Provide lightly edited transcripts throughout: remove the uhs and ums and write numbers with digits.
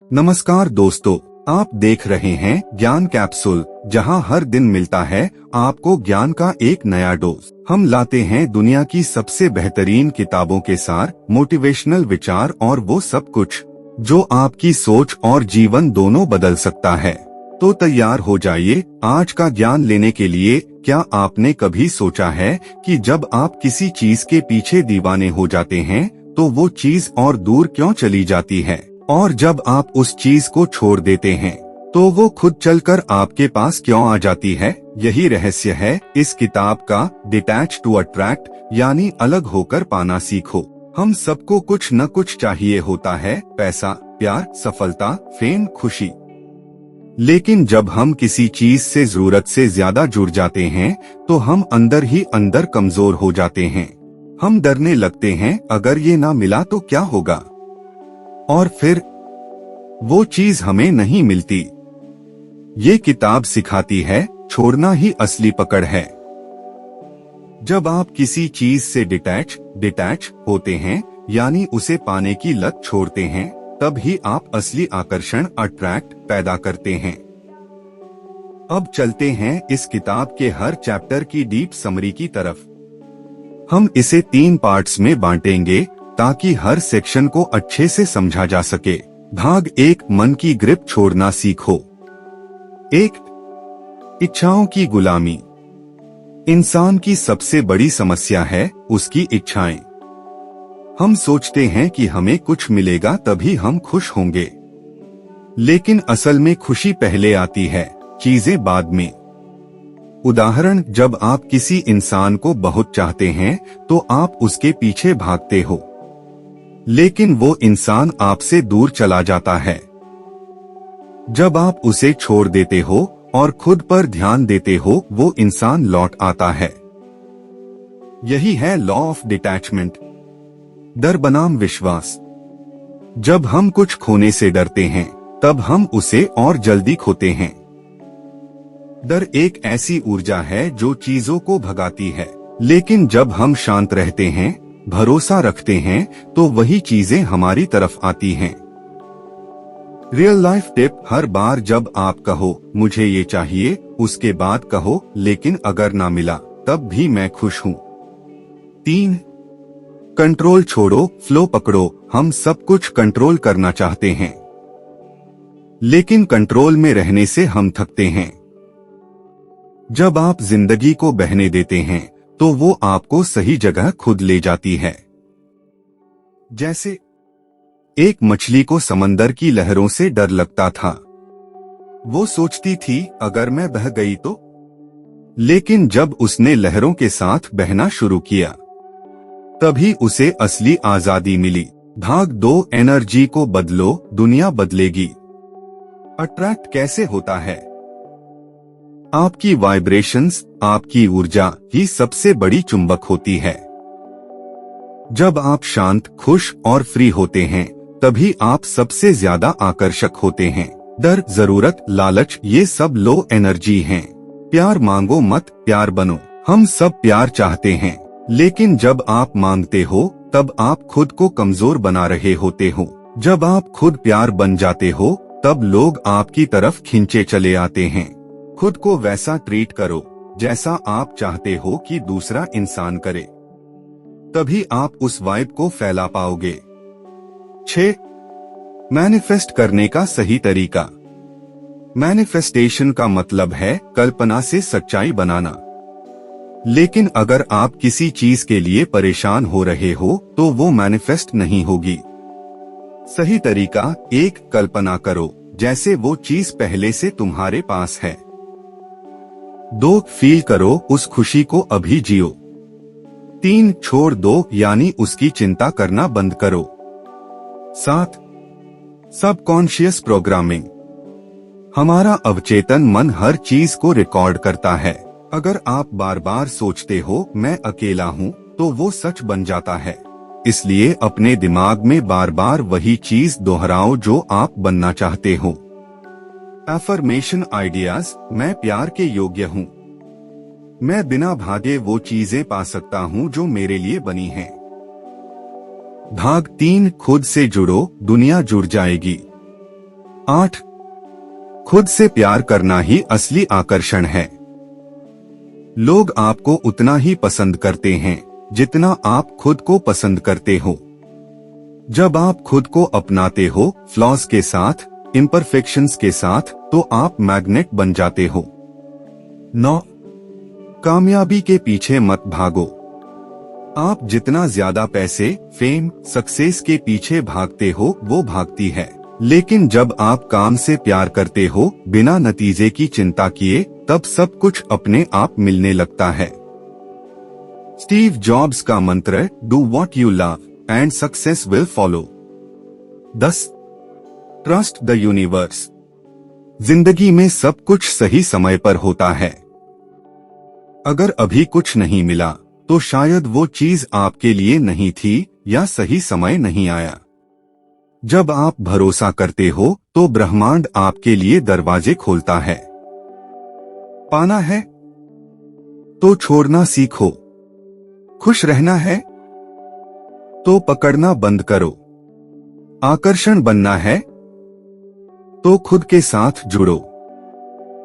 नमस्कार दोस्तों, आप देख रहे हैं ज्ञान कैप्सूल, जहां हर दिन मिलता है आपको ज्ञान का एक नया डोज। हम लाते हैं दुनिया की सबसे बेहतरीन किताबों के सार, मोटिवेशनल विचार और वो सब कुछ जो आपकी सोच और जीवन दोनों बदल सकता है। तो तैयार हो जाइए आज का ज्ञान लेने के लिए। क्या आपने कभी सोचा है कि जब आप किसी चीज के पीछे दीवाने हो जाते हैं तो वो चीज और दूर क्यों चली जाती है, और जब आप उस चीज को छोड़ देते हैं तो वो खुद चलकर आपके पास क्यों आ जाती है? यही रहस्य है इस किताब का, डिटैच टू अट्रैक्ट, यानी अलग होकर पाना सीखो। हम सबको कुछ न कुछ चाहिए होता है, पैसा, प्यार, सफलता, फेम, खुशी। लेकिन जब हम किसी चीज से जरूरत से ज्यादा जुड़ जाते हैं तो हम अंदर ही अंदर कमजोर हो जाते हैं। हम डरने लगते हैं, अगर ये ना मिला तो क्या होगा, और फिर वो चीज हमें नहीं मिलती। ये किताब सिखाती है छोड़ना ही असली पकड़ है। जब आप किसी चीज से डिटैच होते हैं, यानी उसे पाने की लत छोड़ते हैं, तब ही आप असली आकर्षण, अट्रैक्ट पैदा करते हैं। अब चलते हैं इस किताब के हर चैप्टर की डीप समरी की तरफ। हम इसे 3 पार्ट्स में बांटेंगे ताकि हर सेक्शन को अच्छे से समझा जा सके। भाग 1, मन की ग्रिप छोड़ना सीखो। 1, इच्छाओं की गुलामी। इंसान की सबसे बड़ी समस्या है उसकी इच्छाएं। हम सोचते हैं कि हमें कुछ मिलेगा तभी हम खुश होंगे, लेकिन असल में खुशी पहले आती है, चीजें बाद में। उदाहरण, जब आप किसी इंसान को बहुत चाहते हैं तो आप उसके पीछे भागते हो, लेकिन वो इंसान आपसे दूर चला जाता है। जब आप उसे छोड़ देते हो और खुद पर ध्यान देते हो, वो इंसान लौट आता है। यही है लॉ ऑफ डिटैचमेंट। डर बनाम विश्वास। जब हम कुछ खोने से डरते हैं तब हम उसे और जल्दी खोते हैं। डर एक ऐसी ऊर्जा है जो चीजों को भगाती है, लेकिन जब हम शांत रहते हैं, भरोसा रखते हैं, तो वही चीजें हमारी तरफ आती हैं। रियल लाइफ टिप, हर बार जब आप कहो मुझे ये चाहिए, उसके बाद कहो लेकिन अगर ना मिला तब भी मैं खुश हूँ। 3, कंट्रोल छोड़ो, फ्लो पकड़ो। हम सब कुछ कंट्रोल करना चाहते हैं, लेकिन कंट्रोल में रहने से हम थकते हैं। जब आप जिंदगी को बहने देते हैं तो वो आपको सही जगह खुद ले जाती है। जैसे एक मछली को समंदर की लहरों से डर लगता था। वो सोचती थी अगर मैं बह गई तो, लेकिन जब उसने लहरों के साथ बहना शुरू किया तभी उसे असली आजादी मिली। भाग 2, एनर्जी को बदलो, दुनिया बदलेगी। अट्रैक्ट कैसे होता है? आपकी वाइब्रेशंस, आपकी ऊर्जा ही सबसे बड़ी चुंबक होती है। जब आप शांत, खुश और फ्री होते हैं तभी आप सबसे ज्यादा आकर्षक होते हैं। डर, जरूरत, लालच, ये सब लो एनर्जी हैं। प्यार मांगो मत, प्यार बनो। हम सब प्यार चाहते हैं, लेकिन जब आप मांगते हो तब आप खुद को कमजोर बना रहे होते हो। जब आप खुद प्यार बन जाते हो तब लोग आपकी तरफ खींचे चले आते हैं। खुद को वैसा ट्रीट करो जैसा आप चाहते हो कि दूसरा इंसान करे, तभी आप उस वाइब को फैला पाओगे। 6, मैनिफेस्ट करने का सही तरीका। मैनिफेस्टेशन का मतलब है कल्पना से सच्चाई बनाना। लेकिन अगर आप किसी चीज के लिए परेशान हो रहे हो तो वो मैनिफेस्ट नहीं होगी। सही तरीका, 1, कल्पना करो जैसे वो चीज पहले से तुम्हारे पास है। 2, फील करो उस खुशी को, अभी जियो। 3, छोड़ दो, यानी उसकी चिंता करना बंद करो। 7, सबकॉन्शियस प्रोग्रामिंग। हमारा अवचेतन मन हर चीज को रिकॉर्ड करता है। अगर आप बार बार सोचते हो मैं अकेला हूँ, तो वो सच बन जाता है। इसलिए अपने दिमाग में बार बार वही चीज दोहराओ जो आप बनना चाहते हो। अफर्मेशन आइडियाज, मैं प्यार के योग्य हूँ। मैं बिना भागे वो चीजें पा सकता हूँ जो मेरे लिए बनी हैं। भाग 3, खुद से जुड़ो, दुनिया जुड़ जाएगी। 8. खुद से प्यार करना ही असली आकर्षण है। लोग आपको उतना ही पसंद करते हैं जितना आप खुद को पसंद करते हो। जब आप खुद को अपनाते हो, फ्लॉज के साथ, इम्परफेक्शंस के साथ, तो आप मैग्नेट बन जाते हो। 9. कामयाबी के पीछे मत भागो। आप जितना ज्यादा पैसे, फेम, सक्सेस के पीछे भागते हो वो भागती है, लेकिन जब आप काम से प्यार करते हो बिना नतीजे की चिंता किए, तब सब कुछ अपने आप मिलने लगता है। स्टीव जॉब्स का मंत्र, do what you love and success will follow. 10. Trust the universe. जिंदगी में सब कुछ सही समय पर होता है। अगर अभी कुछ नहीं मिला तो शायद वो चीज आपके लिए नहीं थी या सही समय नहीं आया। जब आप भरोसा करते हो तो ब्रह्मांड आपके लिए दरवाजे खोलता है। पाना है तो छोड़ना सीखो। खुश रहना है तो पकड़ना बंद करो। आकर्षण बनना है तो खुद के साथ जुड़ो।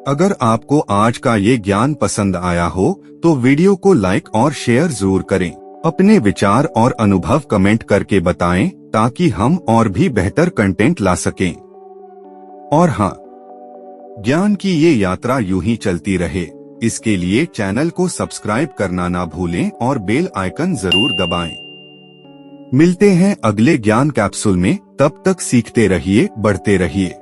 अगर आपको आज का ये ज्ञान पसंद आया हो तो वीडियो को लाइक और शेयर जरूर करें। अपने विचार और अनुभव कमेंट करके बताएं ताकि हम और भी बेहतर कंटेंट ला सकें। और हाँ, ज्ञान की ये यात्रा यूं ही चलती रहे, इसके लिए चैनल को सब्सक्राइब करना ना भूलें और बेल आइकन जरूर दबाएं। मिलते हैं अगले ज्ञान कैप्सूल में, तब तक सीखते रहिए, बढ़ते रहिए।